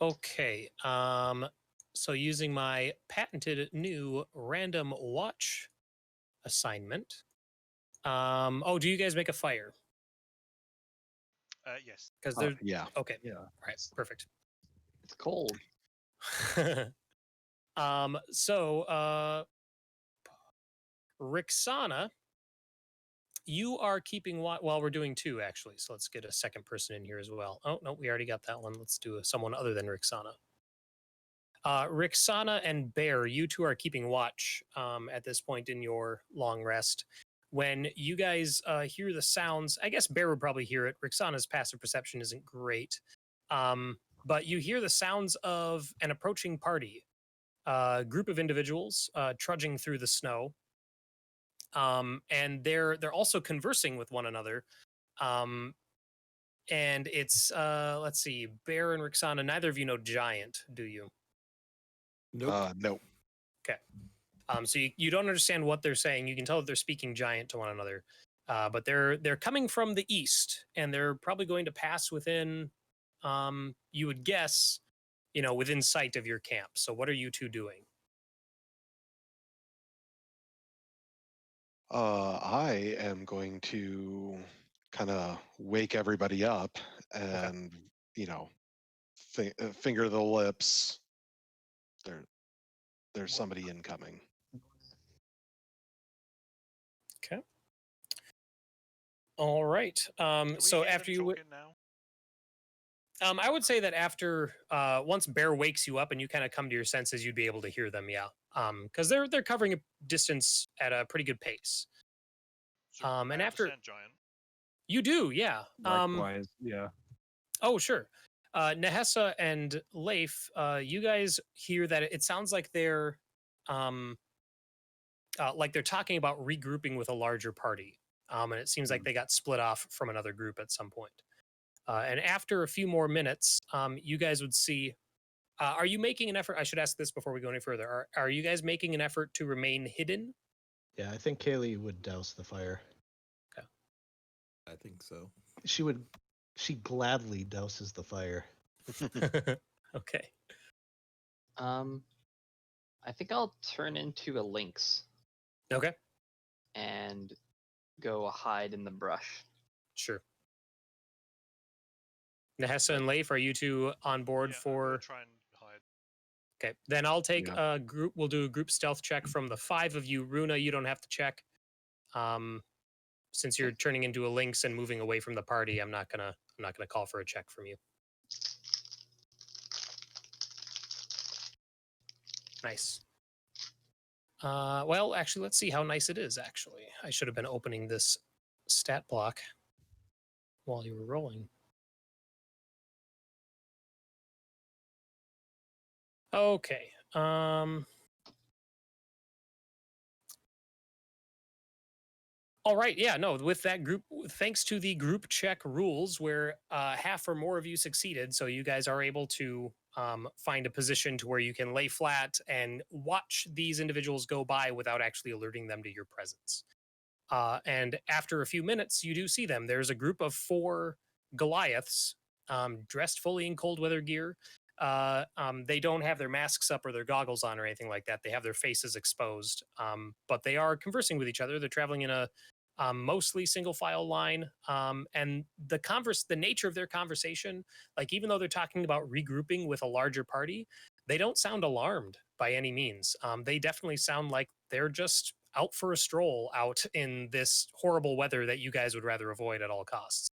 Okay. So using my patented new random watch assignment. Oh, do you guys make a fire? Yes. Because they're Yeah. okay. Yeah. Right. Perfect. It's cold. So Rixana, you are keeping watch. Well, we're doing two actually. So let's get a second person in here as well. Oh no, we already got that one. Let's do someone other than Rixana. Rixana and Bear, you two are keeping watch at this point in your long rest. When you guys hear the sounds, I guess Bear would probably hear it. Rixana's passive perception isn't great. But you hear the sounds of an approaching party, group of individuals trudging through the snow. And they're also conversing with one another. And it's, let's see, Bear and Rixana, neither of you know Giant, do you? Nope. No. Okay. So you don't understand what they're saying. You can tell that they're speaking Giant to one another. But they're coming from the east, and they're probably going to pass within, you would guess, within sight of your camp. So what are you two doing? I am going to kind of wake everybody up and, finger the lips. There's somebody incoming. Okay. All right. So after you... I would say that after once Bear wakes you up and you kind of come to your senses, you'd be able to hear them, yeah. Because they're covering a distance at a pretty good pace. So and I after Giant. You do, yeah. Likewise, yeah. Oh, sure. Nahesa and Leif, you guys hear that it sounds like they're talking about regrouping with a larger party. And it seems like they got split off from another group at some point. And after a few more minutes, you guys would see. Are you making an effort? I should ask this before we go any further. Are you guys making an effort to remain hidden? Yeah, I think Cayleigh would douse the fire. Okay. I think so. She gladly douses the fire. Okay. I think I'll turn into a lynx. Okay. And go hide in the brush. Sure. Nahesa and Leif, are you two on board for... try and hide. Okay, then I'll take a group. We'll do a group stealth check from the 5 of you. Rúna, you don't have to check. Since you're turning into a lynx and moving away from the party, I'm not gonna call for a check from you. Nice. Well, actually, let's see how nice it is, actually. I should have been opening this stat block while you were rolling. Okay. All right. Yeah, no, with that group, thanks to the group check rules where half or more of you succeeded, so you guys are able to find a position to where you can lay flat and watch these individuals go by without actually alerting them to your presence. And after a few minutes, you do see them. There's a group of 4 Goliaths dressed fully in cold weather gear. They don't have their masks up or their goggles on or anything like that. They have their faces exposed, but they are conversing with each other. They're traveling in a mostly single file line. And the nature of their conversation, like even though they're talking about regrouping with a larger party, they don't sound alarmed by any means. They definitely sound like they're just out for a stroll out in this horrible weather that you guys would rather avoid at all costs.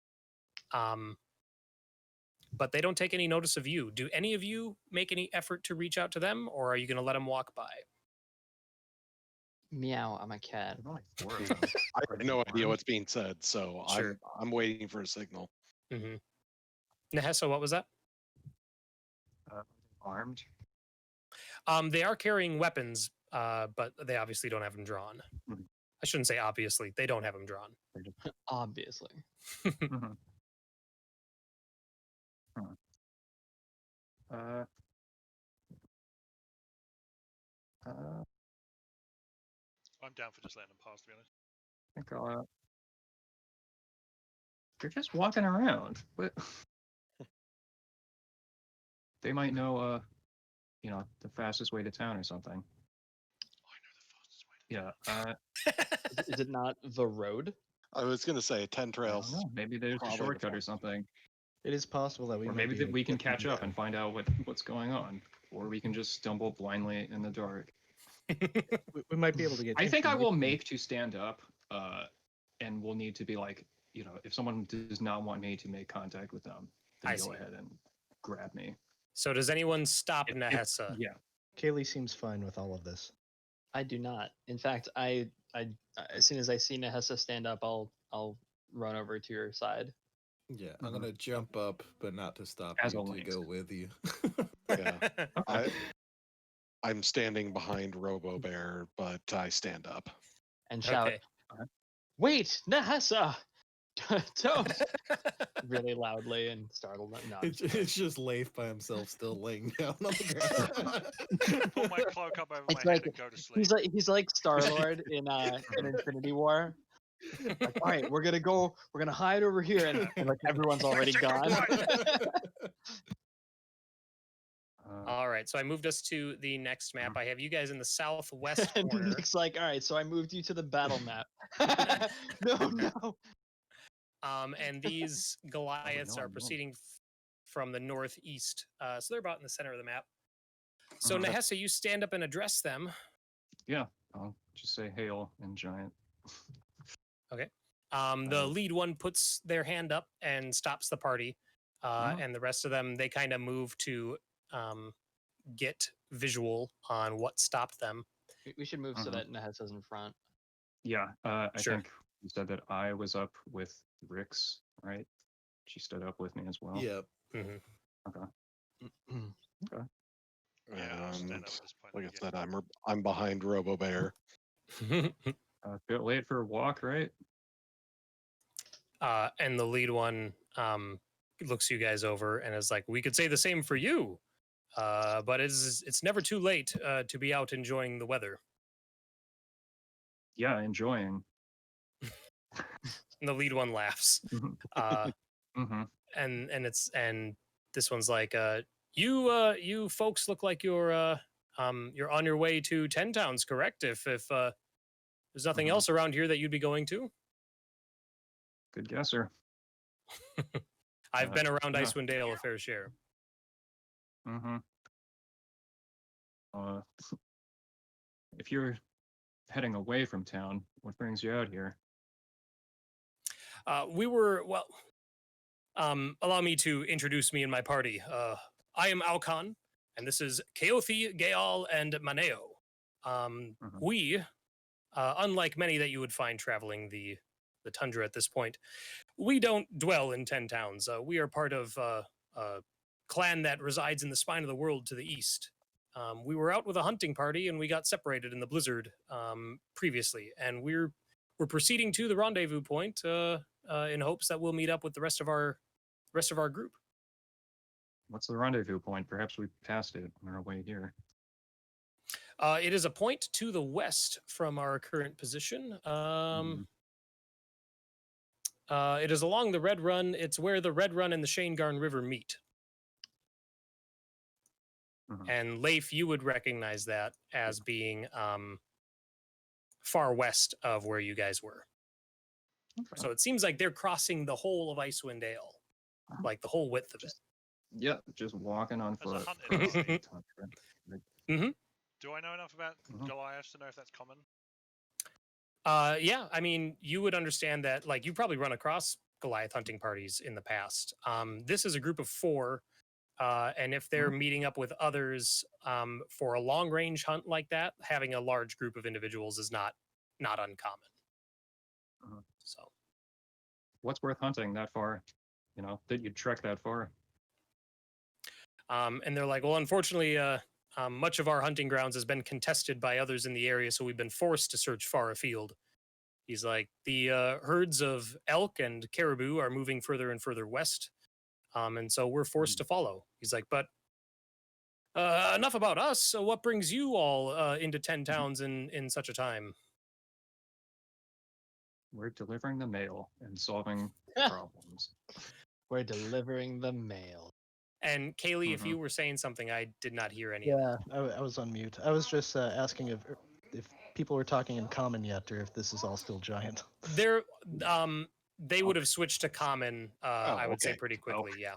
But they don't take any notice of you. Do any of you make any effort to reach out to them, or are you going to let them walk by? Meow, I'm a cat. I have no idea what's being said, so Sure. I'm waiting for a signal. Mm-hmm. Nahesa, what was that? Armed? They are carrying weapons, but they obviously don't have them drawn. Mm-hmm. I shouldn't say obviously. They don't have them drawn. Obviously. Mm-hmm. I'm down for just letting them pass, to be honest. I think I'll, You're just walking around. What? They might know, the fastest way to town or something. Oh, I know the fastest way. Yeah. Is it not the road? I was going to say 10 I don't trails. know. Maybe there's a probably the shortcut or fastest. something. It is possible that we Or might maybe be that able we to can get them catch up there. and find out what's going on. Or we can just stumble blindly in the dark. We might be able to get. I think I will information. make to stand up, and we'll need to be like, if someone does not want me to make contact with them, then I go see. ahead and grab me. So does anyone stop If- Nahesa? Yeah. Cayleigh seems fine with all of this. I do not. In fact, I as soon as I see Nahesa stand up, I'll run over to your side. Yeah, I'm Mhm. gonna jump up, but not to stop As you, to always. go with you. Yeah. Okay. I'm standing behind Robo Bear, but I stand up. And shout, Okay. "Wait, Nahesa! Don't!" really loudly and startled them. No, I'm just kidding. It's just Leif by himself, still laying down on the ground. Pull my cloak up over It's my like- head and go to sleep. He's like Star-Lord in Infinity War. Like, all right, we're gonna hide over here, and like everyone's already gone. All right, so I moved us to the next map. I have you guys in the southwest And corner. Nick's like, all right, so I moved you to the battle map. No. And these Goliaths no, are no. proceeding from the northeast. So they're about in the center of the map. So Mhm. Nahesa, you stand up and address them. Yeah. I'll just say hail in giant. The lead one puts their hand up and stops the party. Mhm. And the rest of them, they kind of move to get visual on what stopped them. We should move so Mhm. that Nahesa's in front. Yeah. I Sure. think you said that I was up with Rix, right? She stood up with me as well. Yep. Mhm. Yeah, I'll stand And up at this point. like I again. said, I'm behind Robo Bear. A bit late for a walk, right? And the lead one looks you guys over and is like, "We could say the same for you, but it's never too late to be out enjoying the weather." Yeah, enjoying. And the lead one laughs, Mhm. and and this one's like, "You folks look like you're on your way to 10 Towns, correct? If there's nothing Mhm. else around here that you'd be going to." Good guesser. I've been around yeah. Icewind Dale a fair share. Mm-hmm. If you're heading away from town, what brings you out here? Allow me to introduce me and my party. I am Alcon, and this is Cayleigh, Gaal, and Maneo. We, unlike many that you would find traveling the tundra at this point, we don't dwell in 10 Towns. We are part of a clan that resides in the spine of the world to the east. We were out with a hunting party, and we got separated in the blizzard previously, and we're proceeding to the rendezvous point in hopes that we'll meet up with the rest of our group. What's the rendezvous point? Perhaps we passed it on our way here. It is a point to the west from our current position. It is along the Red Run. It's where the Red Run and the Shanegarn River meet. Mhm. And Leif, you would recognize that as being far west of where you guys were. Okay. So it seems like they're crossing the whole of Icewind Dale, like the whole width of it. Yeah, just walking on As a foot. hunting party, Hmm. do I know enough about Mhm. Goliaths to know if that's common? Yeah, I mean, you would understand that, like, you've probably run across Goliath hunting parties in the past. This is a group of 4, and if they're meeting up with others for a long range hunt like that, having a large group of individuals is not uncommon. Mhm. So, What's worth hunting that far? That you'd trek that far? and they're like, well, unfortunately, much of our hunting grounds has been contested by others in the area, so we've been forced to search far afield. He's like, the herds of elk and caribou are moving further and further west, and so we're forced to follow. He's like, but enough about us. So what brings you all into 10 Towns in such a time? We're delivering the mail and solving problems. We're delivering the mail. And Cayleigh, if Mhm. you were saying something, I did not hear any of it. Yeah, I was on mute. I was just asking if people were talking in common yet, or if this is all still giant. They're they would have switched to common, I would say okay. pretty quickly, yeah.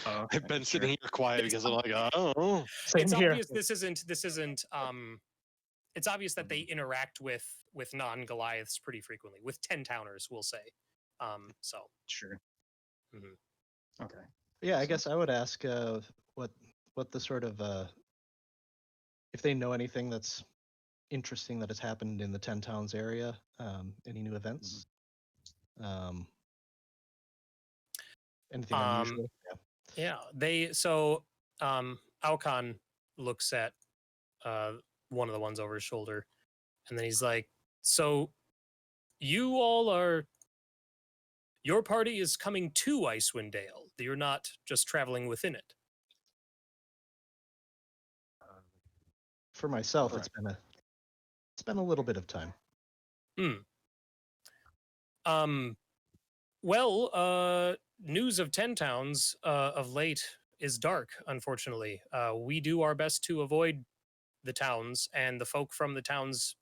I've been sitting here quiet It's because I'm like, oh. Same It's here. obvious this isn't it's obvious that they interact with non-Goliaths pretty frequently, with 10-towners, we'll say. So Sure. Mhm. Okay. Yeah, I So- guess I would ask what the sort of if they know anything that's interesting that has happened in the 10 Towns area, any new events, anything unusual. Yeah, Alcon looks at one of the ones over his shoulder, and then he's like, so you all are, your party is coming to Icewind Dale. You're not just traveling within it. For myself, Correct. it's been a little bit of time. Well, news of 10 Towns of late is dark, unfortunately. We do our best to avoid the towns, and the folk from the towns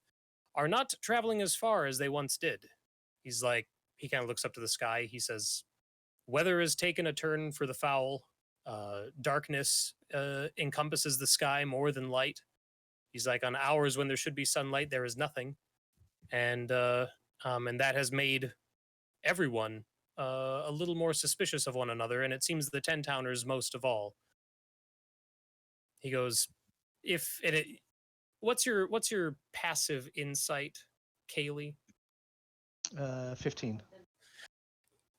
are not traveling as far as they once did. He's like, he kind of looks up to the sky. He says, weather has taken a turn for the foul. Darkness encompasses the sky more than light. He's like, on hours when there should be sunlight, there is nothing. And that has made everyone a little more suspicious of one another, and it seems the 10-towners most of all. He goes, what's your passive insight, Cayleigh? 15.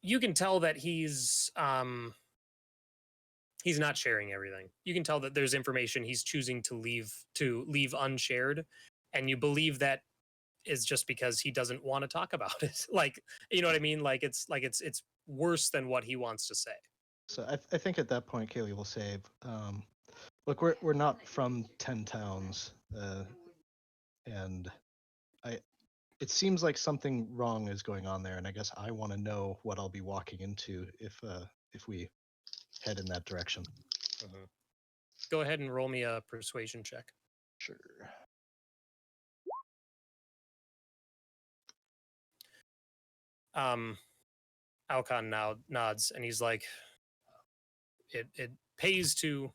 You can tell that he's not sharing everything. You can tell that there's information he's choosing to leave unshared, and you believe that is just because he doesn't want to talk about it. Like, you know what I mean? Like it's worse than what he wants to say. So I think at that point, Cayleigh will say, look, we're not from 10 Towns, and it seems like something wrong is going on there, and I guess I want to know what I'll be walking into if we head in that direction. Go ahead and roll me a persuasion check. Sure. Alcon now nods, and he's like, it pays to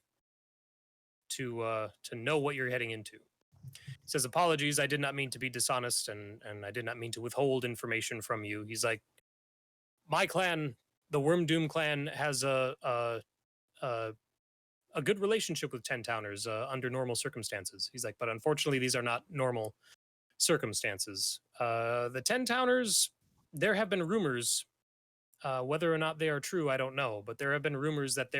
know what you're heading into. He says, apologies, I did not mean to be dishonest, and I did not mean to withhold information from you. He's like, my clan, the Worm Doom clan, has a good relationship with 10-towners under normal circumstances. He's like, but unfortunately, these are not normal circumstances. The 10-towners, there have been rumors, whether or not they are true, I don't know, but there have been rumors that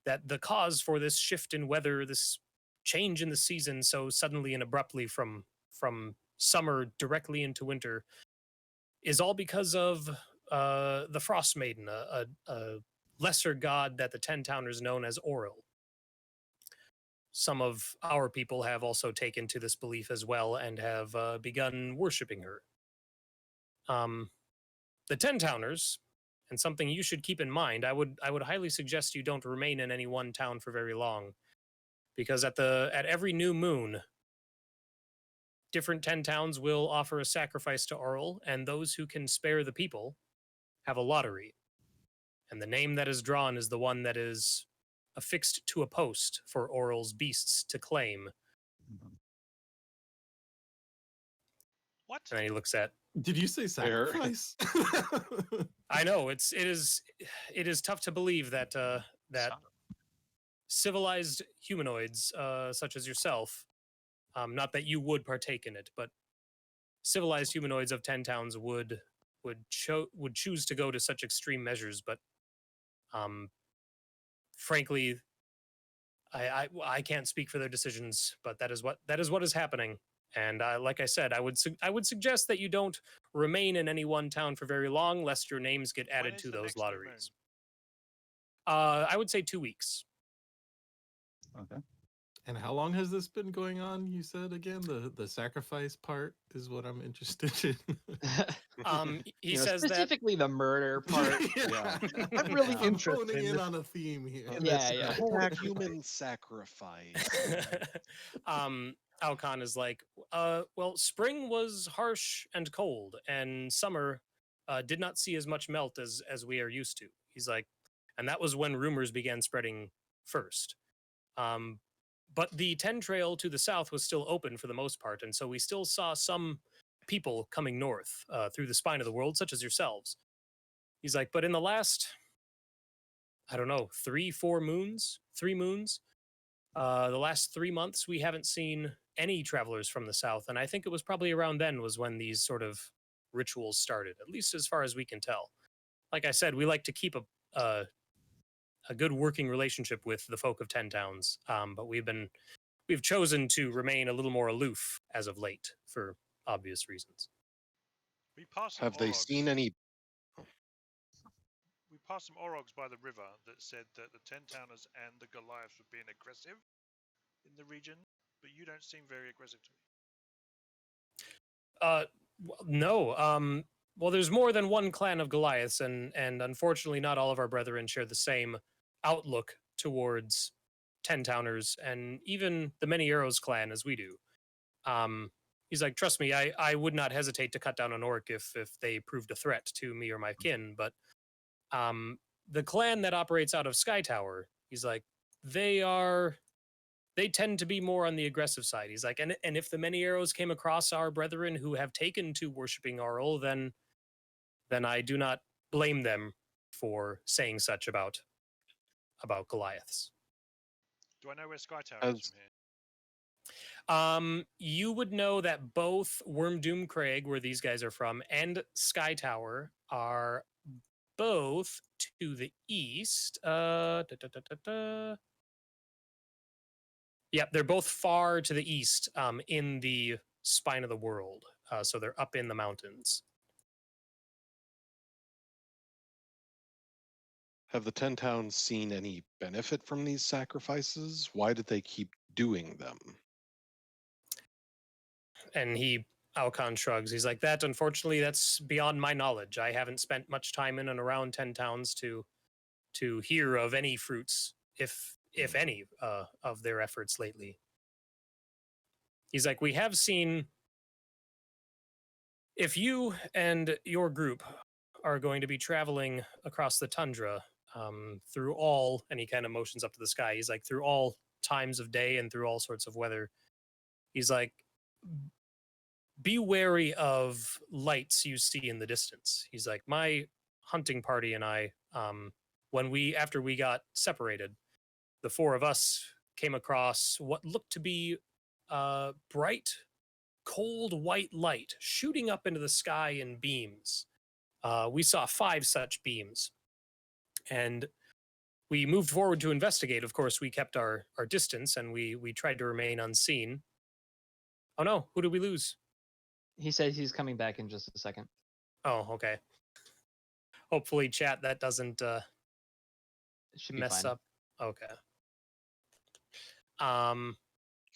that the cause for this shift in weather, this change in the season so suddenly and abruptly from summer directly into winter, is all because of the Frostmaiden, a lesser god that the 10-towners known as Auril. Some of our people have also taken to this belief as well and have begun worshipping her. The 10-towners, and something you should keep in mind, I would highly suggest you don't remain in any one town for very long, because at every new moon, different 10 towns will offer a sacrifice to Auril, and those who can spare the people have a lottery. And the name that is drawn is the one that is affixed to a post for Auril's beasts to claim. What? And then he looks at, Did you say Fair. sacrifice? I know it is tough to believe that that civilized humanoids such as yourself, not that you would partake in it, but civilized humanoids of 10 towns would choose to go to such extreme measures. But frankly, I can't speak for their decisions, but that is what is happening. And like I said, I would suggest that you don't remain in any one town for very long, lest your names get When added is to the those next new lotteries. I would say 2 weeks. Okay. And how long has this been going on? You said again the sacrifice part is what I'm interested in. He says that specifically the murder part. Yeah. I'm really I'm interested honing in this- on a theme here. in Yeah, this yeah. Whole sacrifice. human sacrifice. Alcon is like, well, spring was harsh and cold, and summer did not see as much melt as we are used to. He's like, and that was when rumors began spreading first. But the 10 trail to the south was still open for the most part, and so we still saw some people coming north through the spine of the world, such as yourselves. He's like, but in the last, I don't know, 3 moons, the last 3 months, we haven't seen any travelers from the south, and I think it was probably around then was when these sort of rituals started, at least as far as we can tell. Like I said, we like to keep a good working relationship with the folk of 10 Towns, but we've chosen to remain a little more aloof as of late for obvious reasons. We passed some Have they Orogs. seen any? We passed some Orogs by the river that said that the 10-towners and the Goliaths were being aggressive in the region, but you don't seem very aggressive to me. No. Well, there's more than one clan of Goliaths, and unfortunately, not all of our brethren share the same outlook towards 10 Towners and even the Many Arrows clan as we do. He's like, trust me, I would not hesitate to cut down an orc if they proved a threat to me or my kin, but the clan that operates out of Sky Tower, he's like, they tend to be more on the aggressive side. He's like, and if the Many Arrows came across our brethren who have taken to worshipping Arl, then I do not blame them for saying such about Goliaths. Do I know where Sky Tower is As- from here? You would know that both Wormdoom Craig, where these guys are from, and Sky Tower are both to the east. Yep, they're both far to the east in the spine of the world. So they're up in the mountains. Have the 10 Towns seen any benefit from these sacrifices? Why did they keep doing them? And Alcon shrugs. He's like, that, unfortunately, that's beyond my knowledge. I haven't spent much time in and around 10 Towns to hear of any fruits, if any, of their efforts lately. He's like, we have seen, if you and your group are going to be traveling across the tundra through all, and he kind of motions up to the sky, he's like, through all times of day and through all sorts of weather, he's like, be wary of lights you see in the distance. He's like, my hunting party and I, after we got separated, the 4 of us came across what looked to be bright, cold white light shooting up into the sky in beams. We saw 5 such beams, and we moved forward to investigate. Of course, we kept our distance, and we tried to remain unseen. Oh no, who did we lose? He says he's coming back in just a second. Oh, okay. Hopefully, chat, that doesn't It should be mess fine. up. Okay.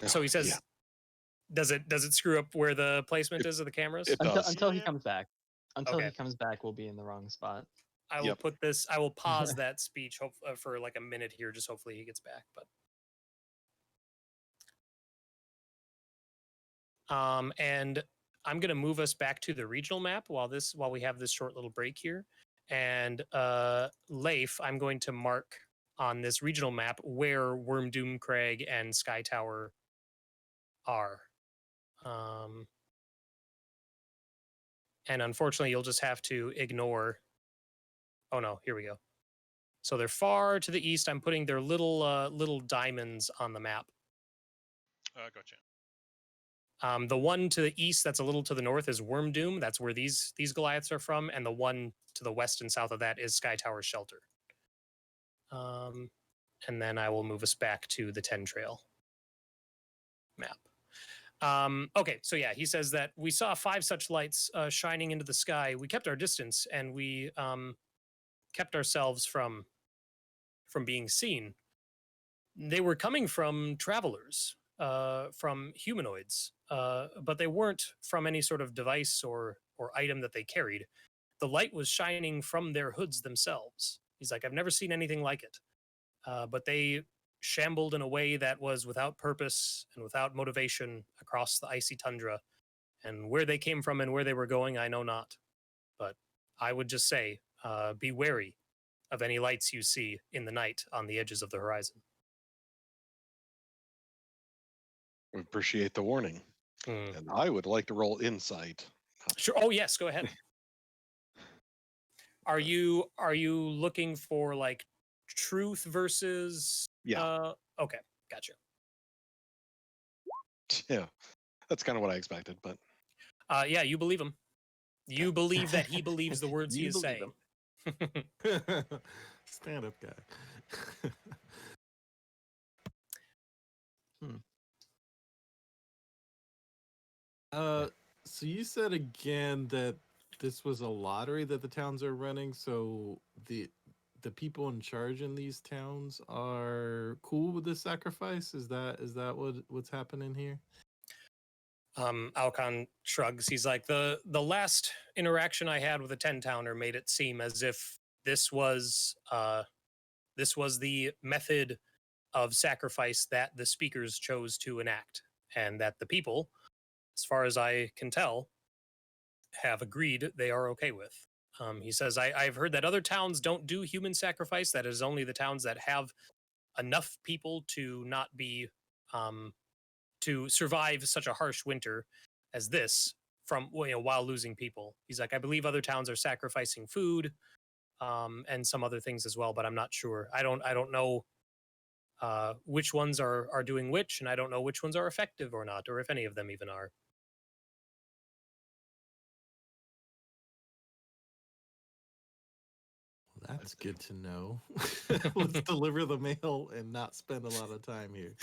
So he says, Yeah, does it screw up where the placement is of the cameras? it does. Until he Yeah. comes back. Until Okay. he comes back, we'll be in the wrong spot. I will Yep. I will pause that speech for like a minute here, just hopefully he gets back. But and I'm gonna move us back to the regional map while we have this short little break here. And Leif, I'm going to mark on this regional map where Wormdoom Craig and Sky Tower are. And unfortunately, you'll just have to ignore. Oh no, here we go. So they're far to the east. I'm putting their little diamonds on the map. Gotcha. The one to the east that's a little to the north is Wormdoom. That's where these Goliaths are from. And the one to the west and south of that is Sky Tower's shelter. And then I will move us back to the 10 Trail map. Okay, so yeah, he says that we saw 5 such lights shining into the sky. We kept our distance, and we kept ourselves from being seen. they were coming from travelers, from humanoids, but they weren't from any sort of device or item that they carried. The light was shining from their hoods themselves. He's like, I've never seen anything like it. But they shambled in a way that was without purpose and without motivation across the icy tundra. And where they came from and where they were going, I know not. But I would just say, be wary of any lights you see in the night on the edges of the horizon. We appreciate the warning. And I would like to roll insight. Sure. Oh, yes, go ahead. Are you looking for like truth versus Yeah. Okay, gotcha. Yeah. That's kind of what I expected, but Yeah, you believe him. You believe that he believes the words he You is believe saying. Stand up guy. So you said again that this was a lottery that the towns are running, so the people in charge in these towns are cool with the sacrifice? Is that what's happening here? Alcon shrugs. He's like, the last interaction I had with a 10-towner made it seem as if this was the method of sacrifice that the speakers chose to enact, and that the people, as far as I can tell, have agreed they are okay with. He says, I've heard that other towns don't do human sacrifice. That is only the towns that have enough people to not be, to survive such a harsh winter as this from, while losing people. He's like, I believe other towns are sacrificing food, and some other things as well, but I'm not sure. I don't know which ones are doing which, and I don't know which ones are effective or not, or if any of them even are. That's good to know. Let's deliver the mail and not spend a lot of time here.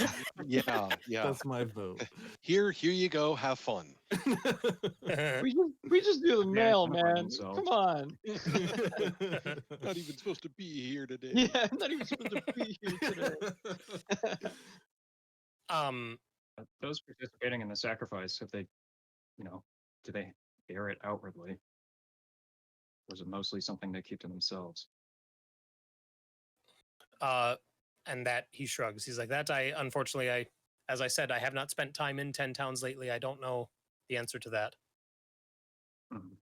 yeah. That's my vote. Here you go. Have fun. We just do the mail, man. themselves. Come on. Not even supposed to be here today. Yeah, I'm not even supposed to be here today. Those participating in the sacrifice, if they, do they bear it outwardly? Or is it mostly something they keep to themselves? And that he shrugs. He's like, that unfortunately, as I said, I have not spent time in 10 towns lately. I don't know the answer to that. Mhm.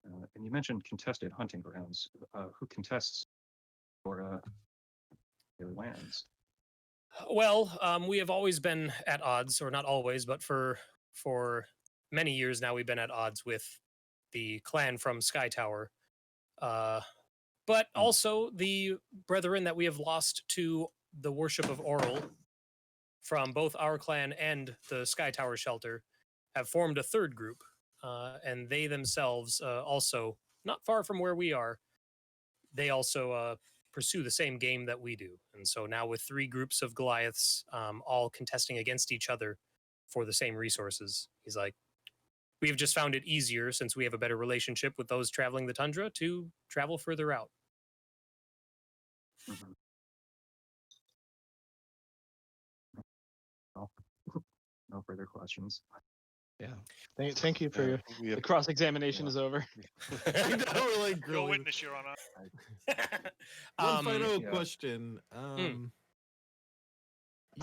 And you mentioned contested hunting grounds. Who contests for their lands? Well, we have always been at odds, or not always, but for many years now, we've been at odds with the clan from Sky Tower. But also the brethren that we have lost to the worship of Oral from both our clan and the Sky Tower shelter have formed a third group. And they themselves also, not far from where we are, they also pursue the same game that we do. And so now with 3 groups of Goliaths all contesting against each other for the same resources, he's like, we have just found it easier, since we have a better relationship with those traveling the tundra, to travel further out. Mm-hmm. No further questions. Yeah. Thank you for We The have, cross-examination is over. I know, we're like Your grilling. witness, Your Honor. One final yeah. question.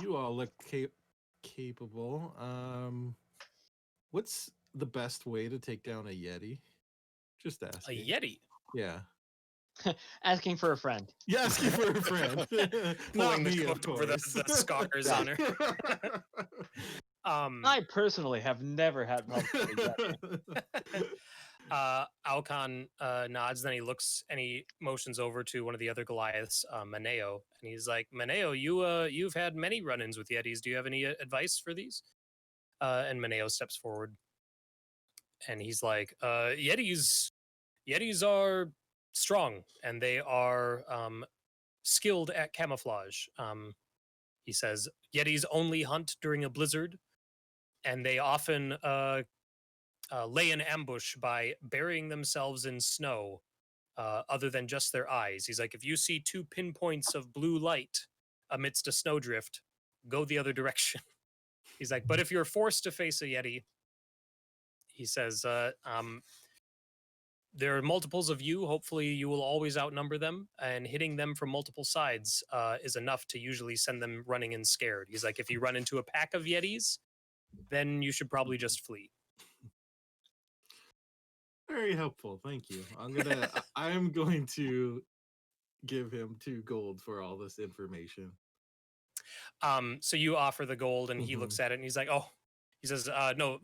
You all look capable. What's the best way to take down a Yeti? Just A asking. Yeti. Yeah. Asking for a friend. Yeah, asking for a friend. Not Pulling the me, of coat over the course. scars on her. I personally have never had problems with Yeti. Alcon nods, then he looks and he motions over to one of the other Goliaths, Maneo, and he's like, Maneo, you've had many run-ins with Yetis. Do you have any advice for these? And Maneo steps forward, and he's like, Yetis are strong, and they are skilled at camouflage. He says, Yetis only hunt during a blizzard, and they often lay in ambush by burying themselves in snow, other than just their eyes. He's like, if you see 2 pinpoints of blue light amidst a snowdrift, go the other direction. He's like, but if you're forced to face a Yeti, he says, there are multiples of you. Hopefully you will always outnumber them, and hitting them from multiple sides is enough to usually send them running and scared. He's like, if you run into a pack of Yetis, then you should probably just flee. Very helpful. Thank you. I'm going to give him 2 gold for all this information. So you offer the gold, and he looks at it, and he's like, "Oh," he says, "No,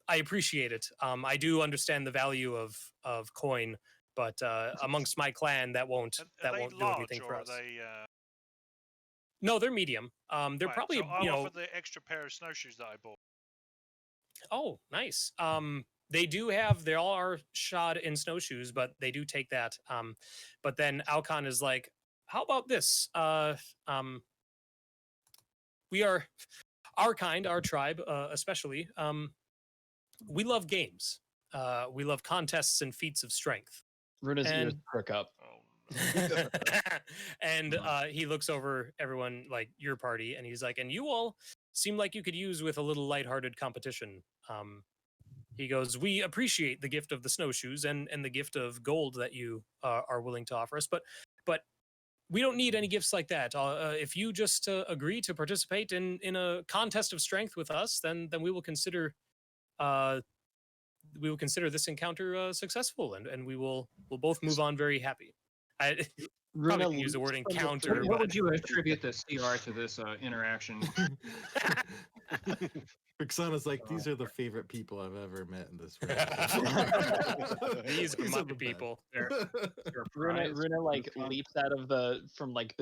I appreciate it. I do understand the value of coin, but amongst my clan, that won't do anything for us." No, they're medium. They're probably so I'll offer the extra pair of snowshoes that I bought. Oh, nice. They all are shod in snowshoes, but they do take that. But then Alcon is like, how about this? We are, our tribe, especially, we love games. We love contests and feats of strength. Rúna's ears perk up. And he looks over everyone, like your party, and he's like, and you all seem like you could use with a little lighthearted competition. He goes, we appreciate the gift of the snowshoes and the gift of gold that you are willing to offer us, but we don't need any gifts like that. If you just agree to participate in a contest of strength with us, then we will consider this encounter successful, and we'll both move on very happy. I probably can use the word encounter. What would you attribute the CR to this interaction? Rixana's like, these are the favorite people I've ever met in this world. These are my people. Rúna like leaps out of the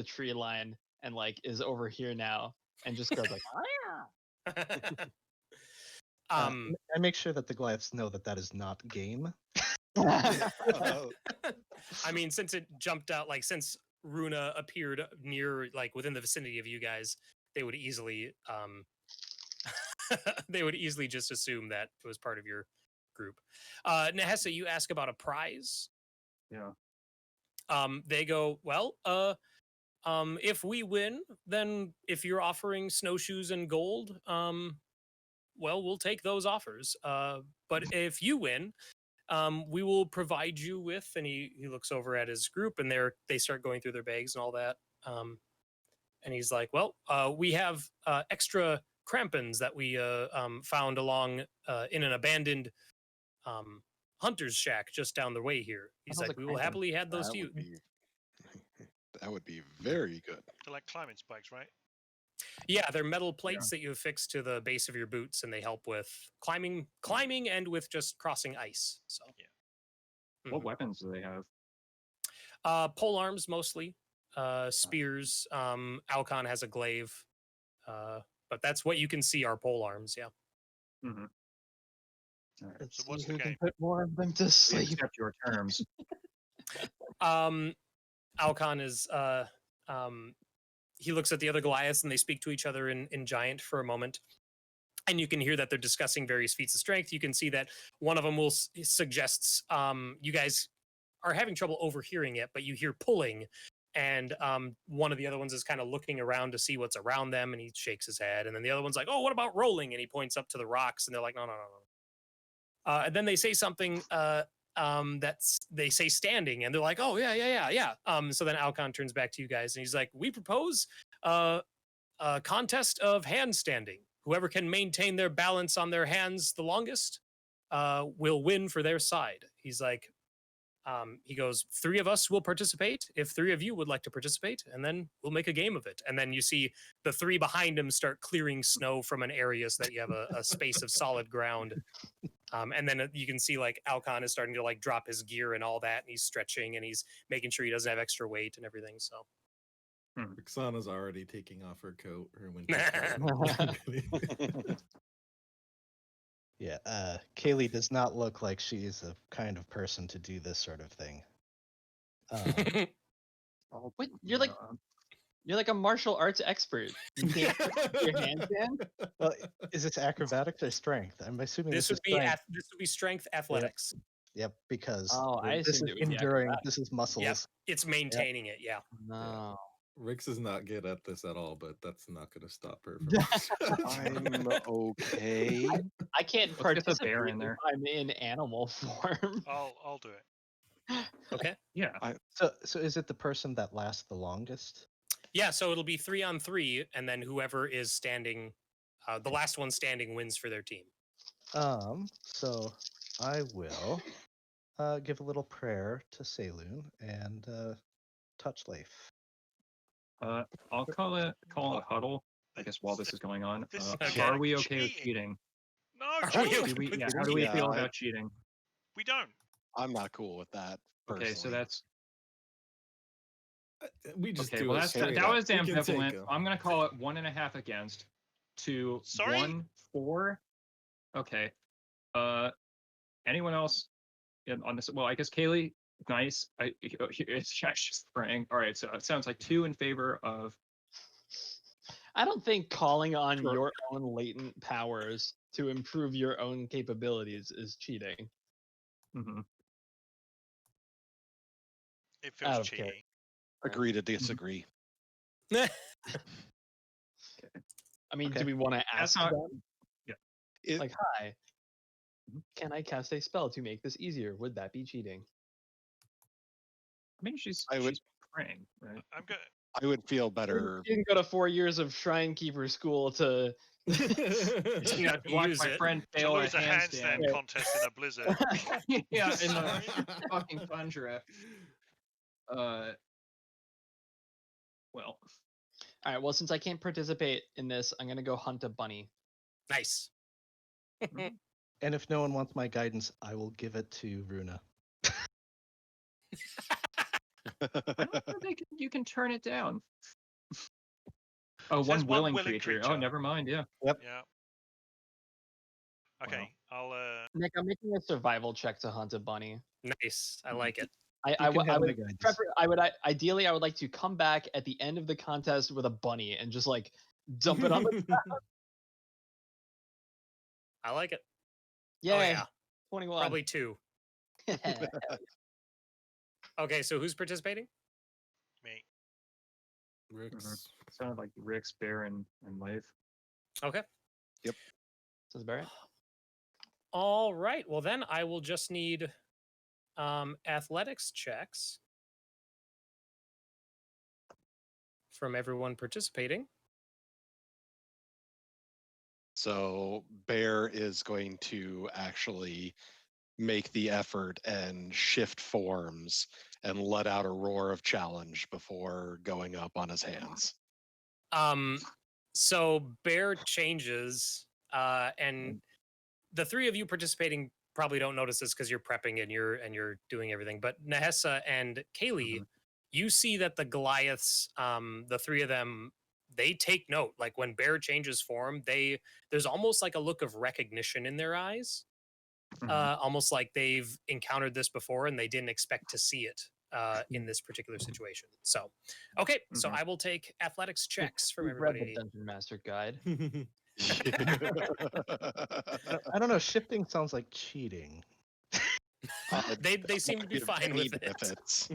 tree line and like is over here now and just goes like, I make sure that the Goliaths know that is not game. I mean, since it jumped out, like since Rúna appeared near, like within the vicinity of you guys, they would easily just assume that it was part of your group. Nahesa, you ask about a prize. Yeah. They go, well, if we win, then if you're offering snowshoes and gold, well, we'll take those offers. But if you win, we will provide you with, and he looks over at his group, and they start going through their bags and all that. And he's like, well, we have extra crampons that we found along in an abandoned hunter's shack just down the way here. He's like, we will happily hand those to you. That would be very good. They're like climbing spikes, right? Yeah, they're metal plates that you affix to the base of your boots, and they help with climbing and with just crossing ice. So, yeah. What weapons do they have? Pole arms mostly, spears. Alcon has a glaive, but that's what you can see are pole arms. Yeah. Mm-hmm. All right. So what's who the can game? put more of them to sleep. Accept your terms. Alcon is he looks at the other Goliaths, and they speak to each other in Giant for a moment. And you can hear that they're discussing various feats of strength. You can see that one of them suggests, you guys are having trouble overhearing it, but you hear pulling. And one of the other ones is kind of looking around to see what's around them, and he shakes his head. And then the other one's like, oh, what about rolling? And he points up to the rocks, and they're like, no. And then they say something they say standing, and they're like, oh, yeah. So then Alcon turns back to you guys, and he's like, we propose a contest of handstanding. Whoever can maintain their balance on their hands the longest will win for their side. He's like, he goes, 3 of us will participate if 3 of you would like to participate, and then we'll make a game of it. And then you see the 3 behind him start clearing snow from an area so that you have a space of solid ground. And then you can see like Alcon is starting to like drop his gear and all that, and he's stretching and he's making sure he doesn't have extra weight and everything. So Rixana's already taking off her coat, her winter coat. Yeah, Cayleigh does not look like she's the kind of person to do this sort of thing. Wait, you're like a martial arts expert. You can't put your hands in? Well, is this acrobatics or strength? I'm assuming this would be strength athletics. Yep, because I this is assumed it would be enduring. acrobatics. This is muscles. Yep, it's maintaining it. Yeah. No. Rix is not good at this at all, but that's not going to stop her from. I'm okay. I can't Let's get the participate bear in if there. I'm in animal form. I'll do it. Okay. Yeah. So is it the person that lasts the longest? Yeah, so it'll be 3-on-3, and then whoever is standing, the last one standing wins for their team. So I will give a little prayer to Saloon and touch Leif. I'll call a huddle. I guess while this is going on, This is Okay. are we okay with cheating. cheating? No, Are cheating. we Do we, how do we feel Yeah, about cheating? We don't. I'm not cool with that. Personally. Okay, so that's We just okay. do Well, it that's straight that up. was We can take ambivalent. 'em. I'm gonna call it 1.5 against to Sorry? 1-4. Okay. Anyone else on this? Well, I guess Cayleigh. Nice. It's just praying. All right. So it sounds like 2 in favor of. I don't think calling on Sure. your own latent powers to improve your own capabilities is cheating. Mhm. It Out feels of cheating. character. Agree to disagree. I mean, Okay. do we want to That's ask not. them? It- Like, hi, can I cast a spell to make this easier? Would that be cheating? I mean, she's I would- she's praying, right? I'm good. I would feel better. You didn't go to 4 years of Shrine Keeper school to. Yeah, watch Use my it. friend To fail a lose a handstand handstand. contest in a blizzard. Yeah, in Sorry? the fucking tundra. Well, All right. Well, since I can't participate in this, I'm gonna go hunt a bunny. Nice. And if no one wants my guidance, I will give it to Rúna. I don't think you can turn it down. Oh, It says one one willing willing creature. Oh, creature. never mind. Yeah. Yeah. Wow. Okay, I'll Nick, I'm making a survival check to hunt a bunny. Nice. I like it. I You can would have my guidance. ideally I would like to come back at the end of the contest with a bunny and just like dump it on the I like it. yeah, Oh, yeah. 21. Probably 2. Okay, so who's participating? me. Rix. Sounded like Rix, Bear, and Leif. Okay. Says Barrett. All right. Well, then I will just need athletics checks from everyone participating. So Bear is going to actually make the effort and shift forms and let out a roar of challenge before going up on his hands. So Bear changes, and the 3 of you participating probably don't notice this because you're prepping and you're doing everything. But Nahesa and Cayleigh, you see that the Goliaths, the 3 of them, they take note. Like when Bear changes form, there's almost like a look of recognition in their eyes, almost like they've encountered this before and they didn't expect to see it in this particular situation. So, okay, so I will take athletics checks from We've read the everybody. Dungeon Master Guide. I don't know. Shifting sounds like cheating. They seem to be Give fine any with it. benefits.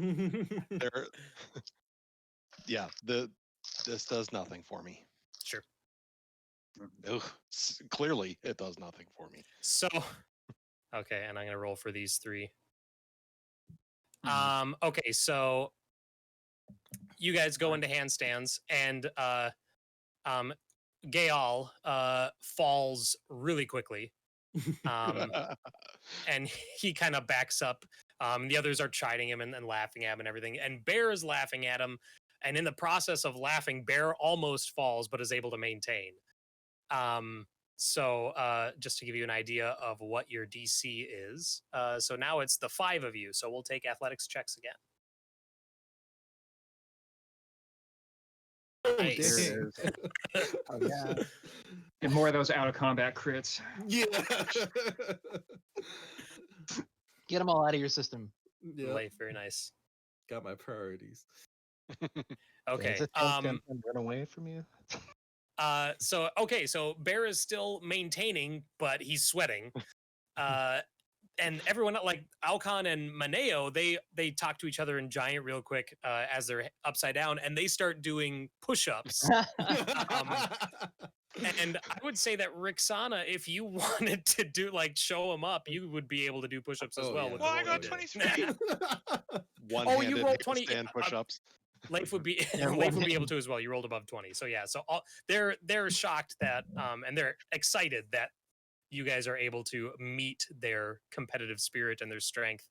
Yeah, this does nothing for me. Sure. Ugh, clearly, it does nothing for me. So, okay, and I'm gonna roll for these 3. Mhm. Okay, so you guys go into handstands, and Gaal falls really quickly, and he kind of backs up. The others are chiding him and laughing at him and everything, and Bear is laughing at him. And in the process of laughing, Bear almost falls, but is able to maintain. So just to give you an idea of what your DC is, so now it's the 5 of you. So we'll take athletics checks again. Nice. There it is. Oh yeah. Get more of those out of combat crits. Yeah. Get them all out of your system. Yeah. Life, very nice. Got my priorities. Okay. Is it and run away from you? So Bear is still maintaining, but he's sweating. and everyone like Alcon and Maneo, they talk to each other in giant real quick as they're upside down, and they start doing push-ups. And I would say that Rixana, if you wanted to do like show them up, you would be able to do push-ups as Oh, well. yeah. With Well, the I roll got you did. 23. One-handed you rolled 20, handstand push-ups. Leif would be Yeah, Leif would be able to as well. You rolled above 20, so yeah. So they're shocked that and they're excited that you guys are able to meet their competitive spirit and their strength.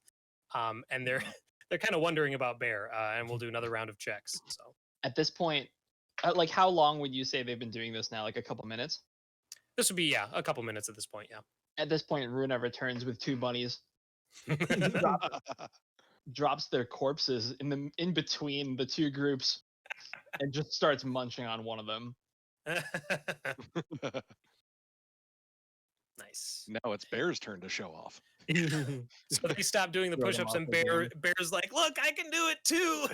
And they're kind of wondering about Bear, and we'll do another round of checks. So At this point, like how long would you say they've been doing this now? Like a couple minutes? this would be a couple minutes at this point. Yeah. At this point, Rúna returns with 2 bunnies, drops their corpses in between the 2 groups, and just starts munching on one of them. Nice. Now it's Bear's turn to show off. So they stop doing the Throw them push-ups, off and again. Bear's like, "Look, I can do it too."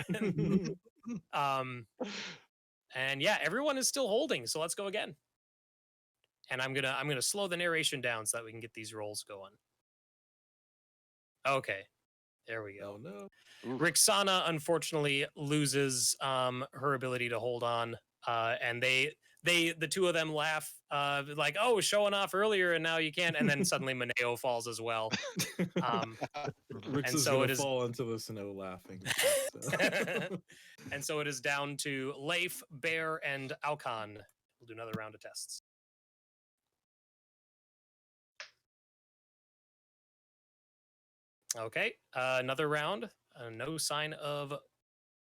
And yeah, everyone is still holding. So let's go again. And I'm gonna slow the narration down so that we can get these rolls going. Okay, there we go. Oh no. Rixana unfortunately loses her ability to hold on, and the 2 of them laugh like, "Oh, showing off earlier, and now you can't." And then suddenly Maneo falls as well. Rix And is so gonna it is- fall into the snow laughing. So. And so it is down to Leif, Bear, and Alcon. We'll do another round of tests. Okay, another round. No sign of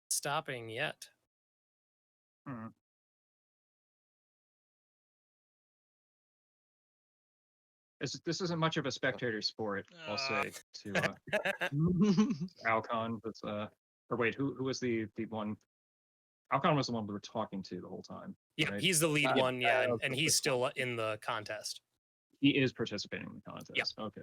stopping yet. This isn't much of a spectator sport, I'll say, to Alcon. But or wait, who was the one? Alcon was the one we were talking to the whole time. Yeah, right? he's the lead one. Yeah, and okay, he's still in the contest. He is participating in the contest. Okay.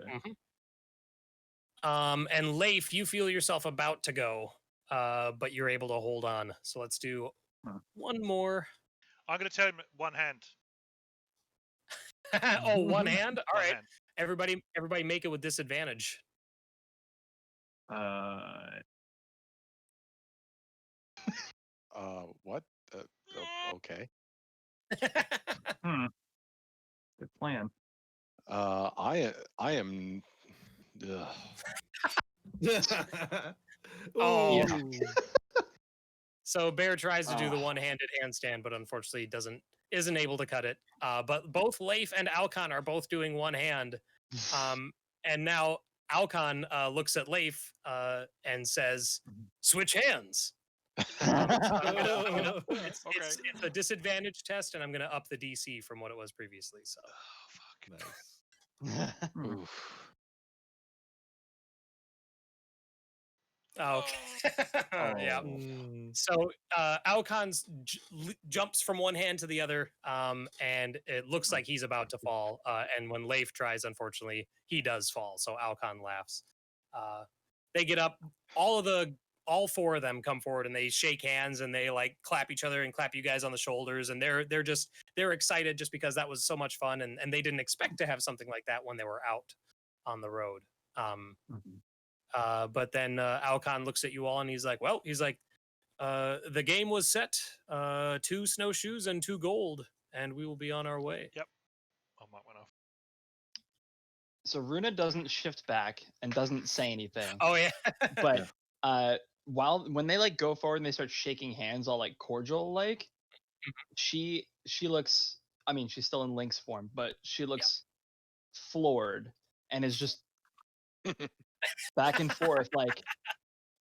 And Leif, you feel yourself about to go, but you're able to hold on. So let's do one more. I'm going to tell him one hand. Oh, one hand. All One right, hand. everybody make it with disadvantage. What? Okay. Good plan. I am. Oh. Oh. So Bear tries to do the one-handed handstand, but unfortunately isn't able to cut it. But both Leif and Alcon are both doing one hand. And now Alcon looks at Leif and says, "Switch hands." It's a disadvantage test, and I'm going to up the DC from what it was previously. So. Oh, fuck. Nice. Oof. Oh, okay. Yeah. So Alcon jumps from one hand to the other, and it looks like he's about to fall. And when Leif tries, unfortunately, he does fall. So Alcon laughs. They get up. All 4 of them come forward and they shake hands and they like clap each other and clap you guys on the shoulders. And they're excited just because that was so much fun. And they didn't expect to have something like that when they were out on the road. But then Alcon looks at you all and he's like, the game was set, 2 snowshoes and 2 gold, and we will be on our way. Yep. I might went off. So Rúna doesn't shift back and doesn't say anything. Oh yeah. But when they like go forward and they start shaking hands all like cordial like, she looks, I mean, she's still in Link's form, but she looks floored and is just back and forth. Like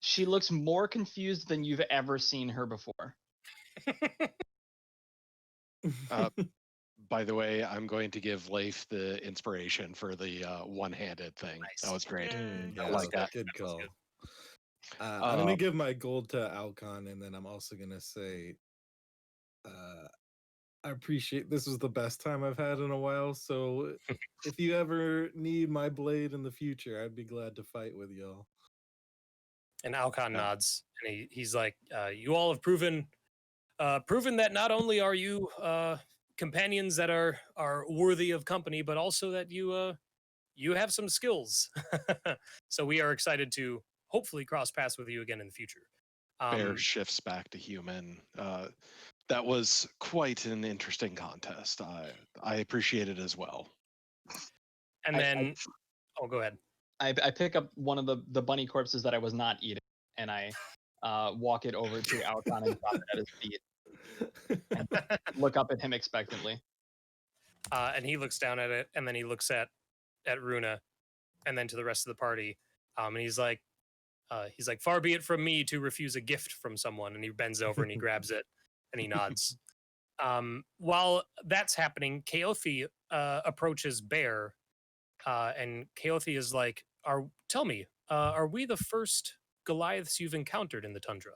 she looks more confused than you've ever seen her before. By the way, I'm going to give Leif the inspiration for the one-handed thing. Nice. That was great. Yeah, I like that. Good That was call. good. I'm gonna give my gold to Alcon, and then I'm also gonna say, I appreciate this was the best time I've had in a while. So if you ever need my blade in the future, I'd be glad to fight with y'all. And Alcon nods, and he's like, "You all have proven that not only are you companions that are worthy of company, but also that you you have some skills. So we are excited to hopefully cross paths with you again in the future. Bear shifts back to human. That was quite an interesting contest. I appreciate it as well. And then, oh, go ahead. I pick up one of the bunny corpses that I was not eating, and I walk it over to Alcon and drop it at his feet, and look up at him expectantly. And he looks down at it, and then he looks at Rúna, and then to the rest of the party. And he's like, far be it from me to refuse a gift from someone. And he bends over and he grabs it, and he nods. While that's happening, Cayleigh approaches Bear, and Cayleigh is like, tell me, are we the first Goliaths you've encountered in the tundra?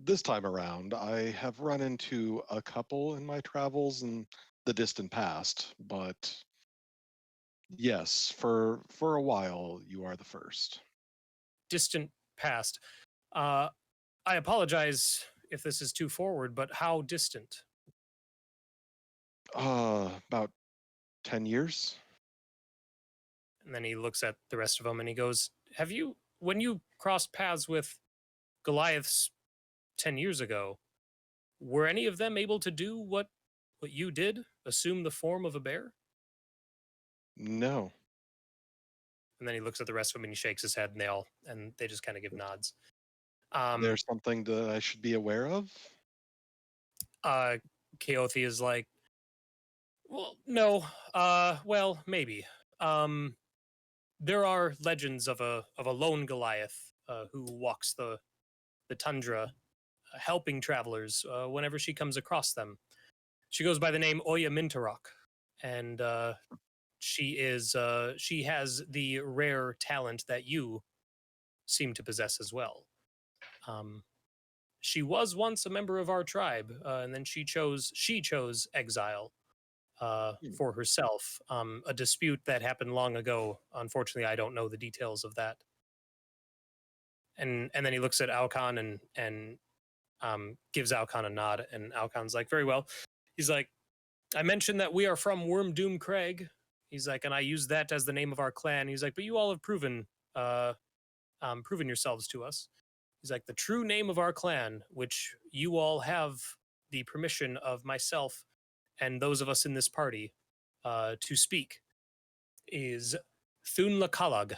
This time around, I have run into a couple in my travels in the distant past, but yes, for a while, you are the first. Distant past. I apologize if this is too forward, but how distant? About 10 years. And then he looks at the rest of them and he goes, when you crossed paths with Goliaths 10 years ago, were any of them able to do what you did, assume the form of a bear? No. And then he looks at the rest of them and he shakes his head, and they just kind of give nods. There's something that I should be aware of? Cayleigh is like, well, no. Well, maybe. There are legends of a lone Goliath who walks the tundra, helping travelers whenever she comes across them. She goes by the name Oya Mintarok, and she has the rare talent that you seem to possess as well. She was once a member of our tribe, and then she chose exile for herself. A dispute that happened long ago. Unfortunately, I don't know the details of that. And then he looks at Alcon and gives Alcon a nod, and Alcon's like, very well. He's like, I mentioned that we are from Wormdoom Crag. He's like, and I use that as the name of our clan. He's like, but you all have proven yourselves to us. He's like, the true name of our clan, which you all have the permission of myself and those of us in this party to speak, is Thunlakalag.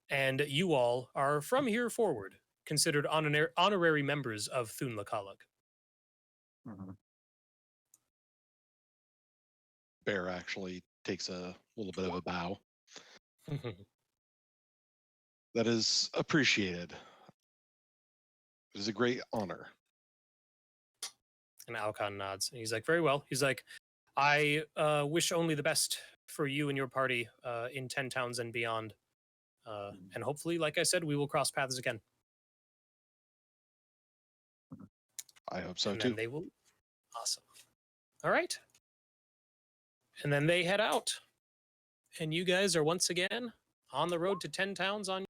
And you all are from here forward considered honorary members of Thunlakalag. Mm-hmm. Bear actually takes a little bit of a bow. That is appreciated. It is a great honor. And Alcon nods. And he's like, very well. He's like, I wish only the best for you and your party in 10 towns and beyond. And hopefully, like I said, we will cross paths again. I hope so, and too. Then they will. Awesome. All right. And then they head out. And you guys are once again on the road to 10 towns on